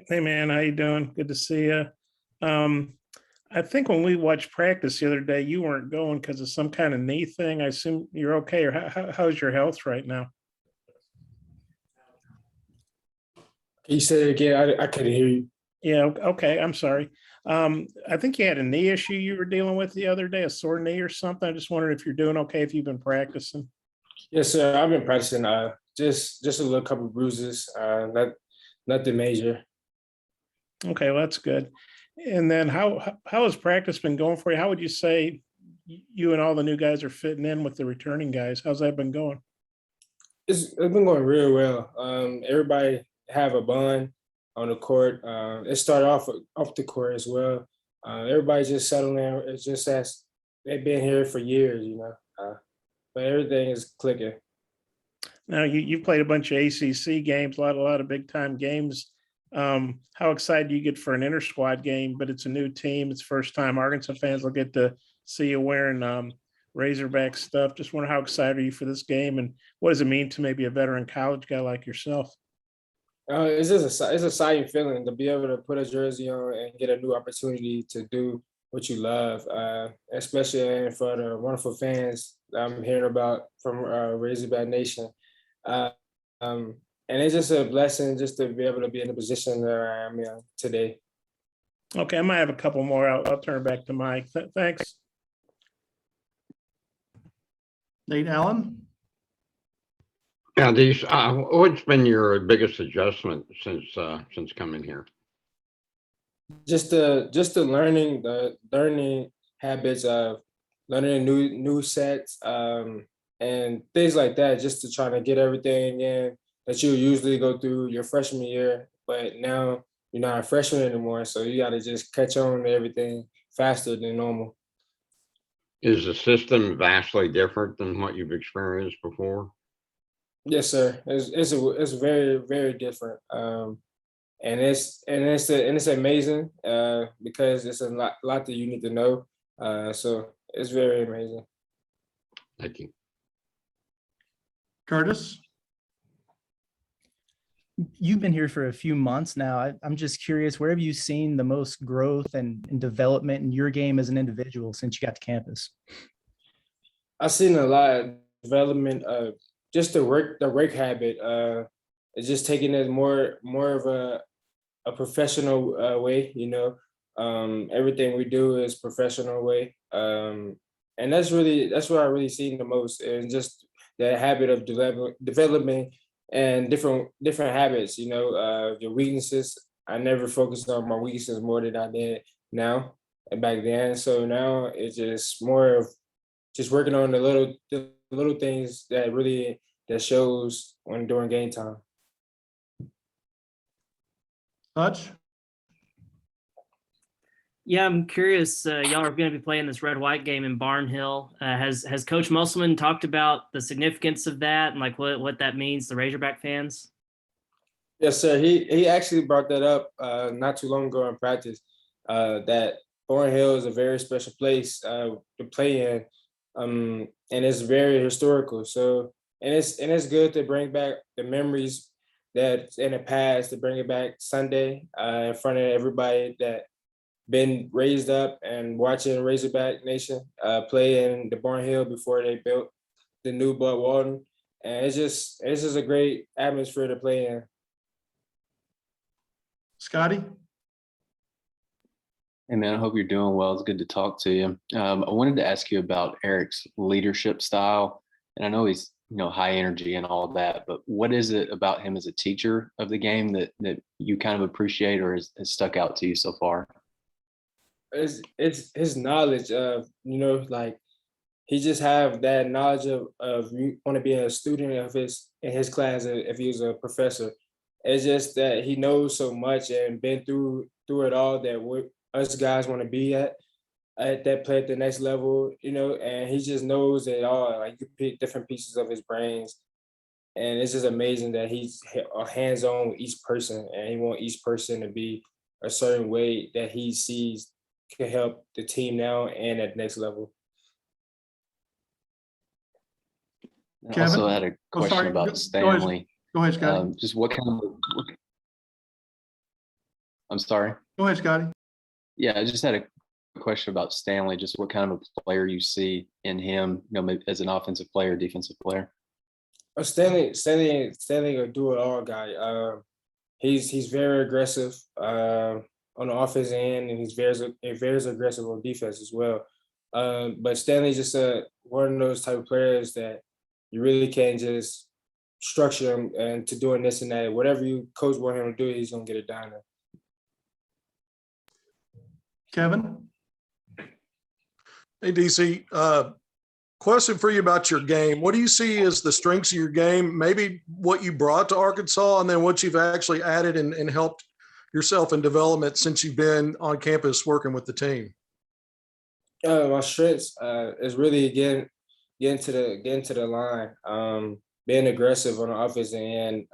Hey man, how you doing? Good to see you. Um, I think when we watched practice the other day, you weren't going because of some kind of knee thing. I assume you're okay, or how's your health right now? Can you say it again? I couldn't hear you. Yeah, okay, I'm sorry. I think you had a knee issue you were dealing with the other day, a sore knee or something. I just wondered if you're doing okay, if you've been practicing. Yes, sir. I've been practicing. Just a little couple bruises. Nothing major. Okay, well, that's good. And then how has practice been going for you? How would you say you and all the new guys are fitting in with the returning guys? How's that been going? It's been going real well. Everybody have a bond on the court. It started off the court as well. Everybody just settling in. It's just as they've been here for years. But everything is clicking. Now you've played a bunch of ACC games, a lot of big time games. How excited do you get for an inter squad game? But it's a new team. It's first time Arkansas fans will get to see you wearing Razorback stuff. Just wonder how excited are you for this game, and what does it mean to maybe a veteran college guy like yourself? It's exciting feeling to be able to put a jersey on and get a new opportunity to do what you love, especially for the wonderful fans that I'm hearing about from Razorback Nation. Uh, and it's just a blessing just to be able to be in the position that I am in today. Okay, I might have a couple more. I'll turn it back to Mike. Thanks. Nate Allen? Yeah, what's been your biggest adjustment since coming here? Just the learning habits of learning new sets and things like that, just to try to get everything in that you usually go through your freshman year, but now you're not a freshman anymore, so you got to just catch on to everything faster than normal. Is the system vastly different than what you've experienced before? Yes, sir. It's very very different, and it's amazing because it's a lot that you need to know. So it's very amazing. Thank you. Curtis? You've been here for a few months now. I'm just curious, where have you seen the most growth and development in your game as an individual since you got to campus? I've seen a lot of development of just the work habit. It's just taking it more of a professional way. Everything we do is professional way, and that's what I really seen the most, and just the habit of development and different habits. Your weaknesses. I never focused on my weaknesses more than I did now and back then. So now it's just more of just working on the little things that shows when during game time. Hutch? Yeah, I'm curious. Y'all are going to be playing this red-white game in Barnhill. Has Coach Musselman talked about the significance of that and like what that means to Razorback fans? Yes, sir. He actually brought that up not too long ago in practice. That Thornhill is a very special place to play in, and it's very historical. So and it's good to bring back the memories that in the past, to bring it back Sunday in front of everybody that been raised up and watching Razorback Nation play in the Barnhill before they built the new Bud Walton, and it's just a great atmosphere to play in. Scotty? Hey man, I hope you're doing well. It's good to talk to you. I wanted to ask you about Eric's leadership style, and I know he's high energy and all that, but what is it about him as a teacher of the game that you kind of appreciate or has stuck out to you so far? It's his knowledge of like he just have that knowledge of you want to be a student of his in his class if he was a professor. It's just that he knows so much and been through it all that us guys want to be at that play at the next level, and he just knows it all. Like you pick different pieces of his brains, and it's just amazing that he's hands-on with each person, and he want each person to be a certain way that he sees can help the team now and at the next level. I Kevin? also had a question sorry. about Go ahead. Stanley. Go ahead, Scotty. Just what kind of I'm sorry. Go ahead, Scotty. Yeah, I just had a question about Stanley, just what kind of a player you see in him, maybe as an offensive player, defensive player. Stanley a do it all guy. He's very aggressive on the offensive end, and he's very aggressive on defense as well. But Stanley's just one of those type of players that you really can't just structure him and to doing this and that. Whatever you coach want him to do, he's gonna get it done. Kevin? Hey, DC, question for you about your game. What do you see as the strengths of your game? Maybe what you brought to Arkansas, and then what you've actually added and helped yourself in development since you've been on campus working with the team. My strengths is really getting to the line, being aggressive on the offensive end.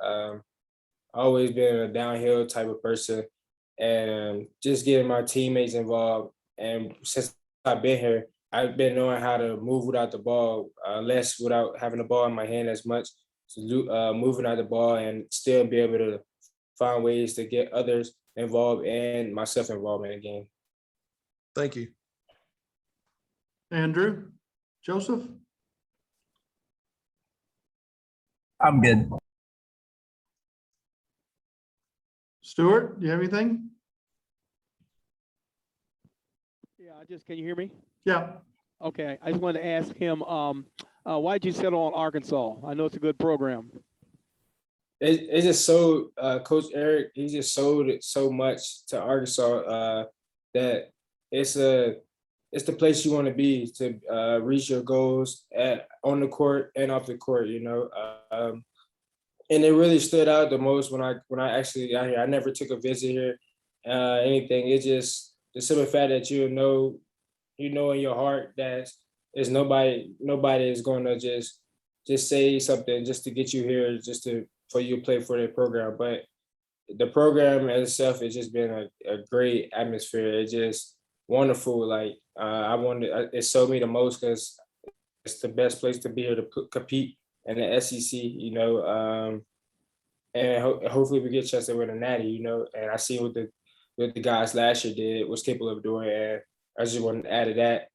Always been a downhill type of person, and just getting my teammates involved. And since I've been here, I've been knowing how to move without the ball, less without having the ball in my hand as much. So moving out the ball and still be able to find ways to get others involved and myself involved in the game. Thank you. Andrew? Joseph? I'm good. Stuart, do you have anything? Yeah, can you hear me? Yeah. Okay, I just wanted to ask him, why'd you settle on Arkansas? I know it's a good program. It's just so Coach Eric, he just sold it so much to Arkansas that it's the place you want to be to reach your goals on the court and off the court, and it really stood out the most when I actually got here. I never took a visit here, anything. It's just the simple fact that you know in your heart that there's nobody is going to just say something just to get you here, for you to play for their program. But the program itself has just been a great atmosphere. It's just wonderful. Like it sold me the most because it's the best place to be here to compete in the SEC, and hopefully we get a chance to win a natty, and I see what the guys last year was capable of doing, and I just want to add that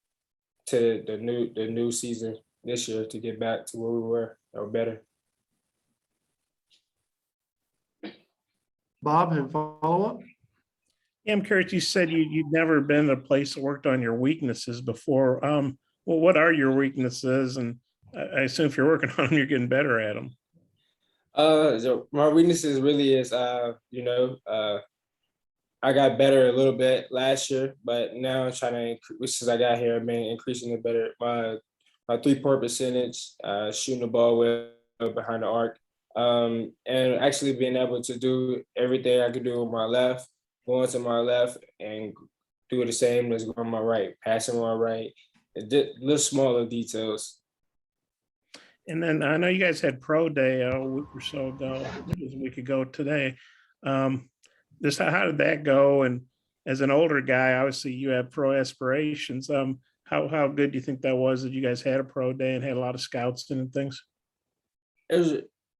to the new season this year to get back to where we were or better. Bob, have a follow-up? Yeah, I'm curious. You said you'd never been a place that worked on your weaknesses before. Well, what are your weaknesses? And I assume if you're working on them, you're getting better at them. So my weaknesses really is, I got better a little bit last year, but now I'm trying to, since I got here, I've been increasing it better. My 3-point percentage, shooting the ball well behind the arc, and actually being able to do everything I could do with my left, going to my left and do the same as going my right, passing my right, little smaller details. And then I know you guys had pro day a week or so ago, it was a week ago today. How did that go? And as an older guy, obviously you have pro aspirations. How good do you think that was that you guys had a pro day and had a lot of scouts and things? It was,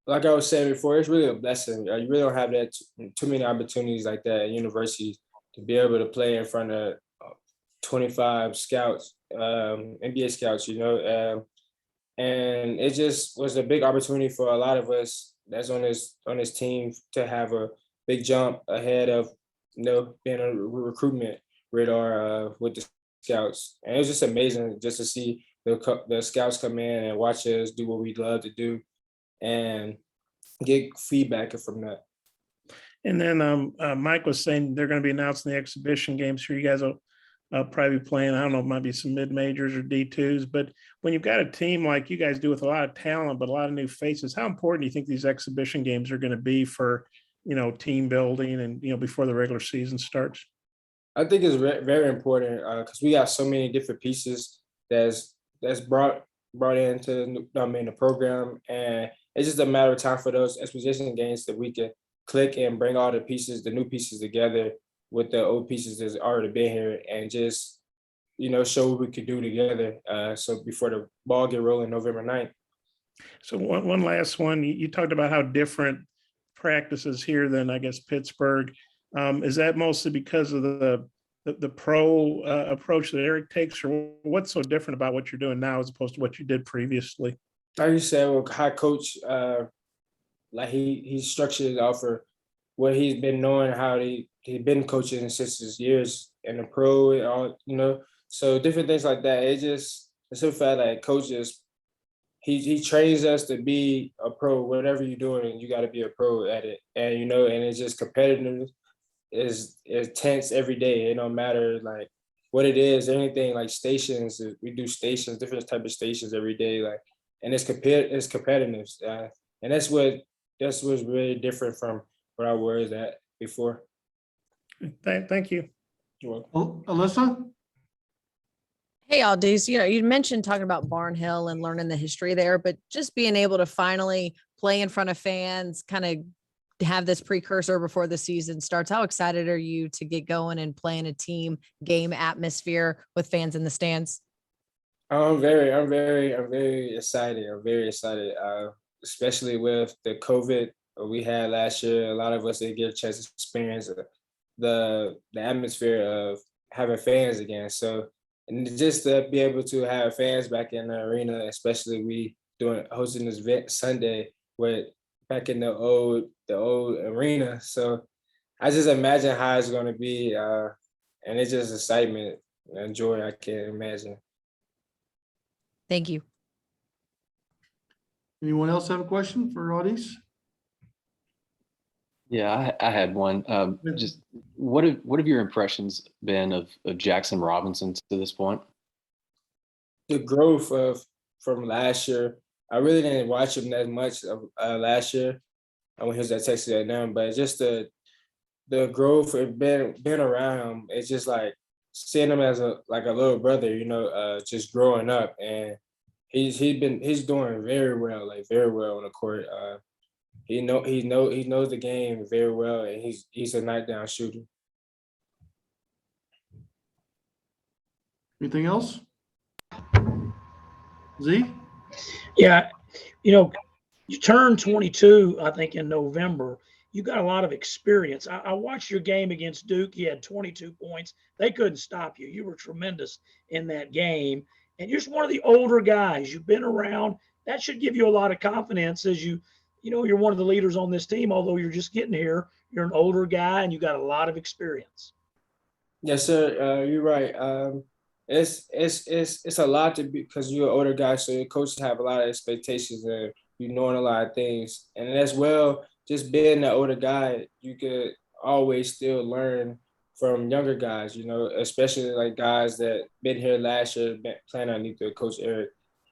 like I was saying before, it's really a blessing. You really don't have that too many opportunities like that at universities to be able to play in front of 25 scouts, NBA scouts, and it just was a big opportunity for a lot of us that's on this team to have a big jump ahead of being on a recruitment radar with the scouts. And it was just amazing just to see the scouts come in and watch us do what we love to do and get feedback from that. And then Mike was saying they're going to be announcing the exhibition games here. You guys will probably be playing, I don't know, it might be some mid-majors or D2s, but when you've got a team like you guys do with a lot of talent, but a lot of new faces, how important do you think these exhibition games are going to be for, team building and, before the regular season starts? I think it's very important because we got so many different pieces that's brought into the program, and it's just a matter of time for those exposition games that we can click and bring all the new pieces together with the old pieces that's already been here and just, show what we could do together. So before the ball get rolling November 9th. So one last one, you talked about how different practices here than I guess Pittsburgh. Is that mostly because of the pro approach that Eric takes, or what's so different about what you're doing now as opposed to what you did previously? Like you said, with high coach, like he structured it off of what he's been knowing, how he been coaching since his years in the pro and all, you know. So different things like that. It's a fact that coaches, he trains us to be a pro. Whatever you're doing, you got to be a pro at it. And you know, and it's just competitive is tense every day. It don't matter like what it is, anything like stations. We do stations, different type of stations every day. Like, and it's competitive. And that's what's really different from what I was at before. Thank you. You're welcome. Alyssa? Hey, Au'Diese, you mentioned talking about Barnhill and learning the history there, but just being able to finally play in front of fans, kind of have this precursor before the season starts. How excited are you to get going and play in a team game atmosphere with fans in the stands? I'm very excited. I'm very excited, especially with the COVID we had last year. A lot of us didn't get a chance to experience the atmosphere of having fans again. So, and just to be able to have fans back in the arena, especially we hosting this event Sunday with back in the old arena. So I just imagine how it's going to be, and it's just excitement and joy I can't imagine. Thank you. Anyone else have a question for Au'Diese? Yeah, I had one. Just what have your impressions been of Jackson Robinson to this point? The growth from last year, I really didn't watch him that much last year when he was at Texas A&M, but just the growth and being around him, it's just like seeing him as a little brother, you know, just growing up, and he's doing very well on the court. He knows the game very well, and he's a knockdown shooter. Anything else? Z? Yeah, you turned 22, I think, in November. You got a lot of experience. I watched your game against Duke. You had 22 points. They couldn't stop you. You were tremendous in that game. And you're just one of the older guys. You've been around. That should give you a lot of confidence as you're one of the leaders on this team, although you're just getting here. You're an older guy and you got a lot of experience. Yes, sir. You're right. It's a lot to be because you're an older guy, so your coaches have a lot of expectations and you knowing a lot of things. And as well, just being an older guy, you could always still learn from younger guys, you know, especially like guys that been here last year, playing underneath the Coach Eric.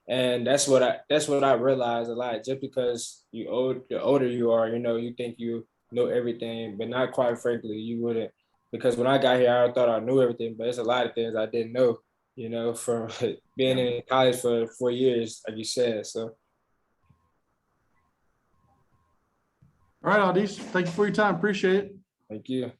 And that's what I realized a lot. Just because the older you are, you know, you think you know everything, but not quite frankly, you wouldn't. Because when I got here, I thought I knew everything, but there's a lot of things I didn't know, you know, from being in college for 4 years, like you said. So. All right, Au'Diese, thank you for your time. Appreciate it. Thank you.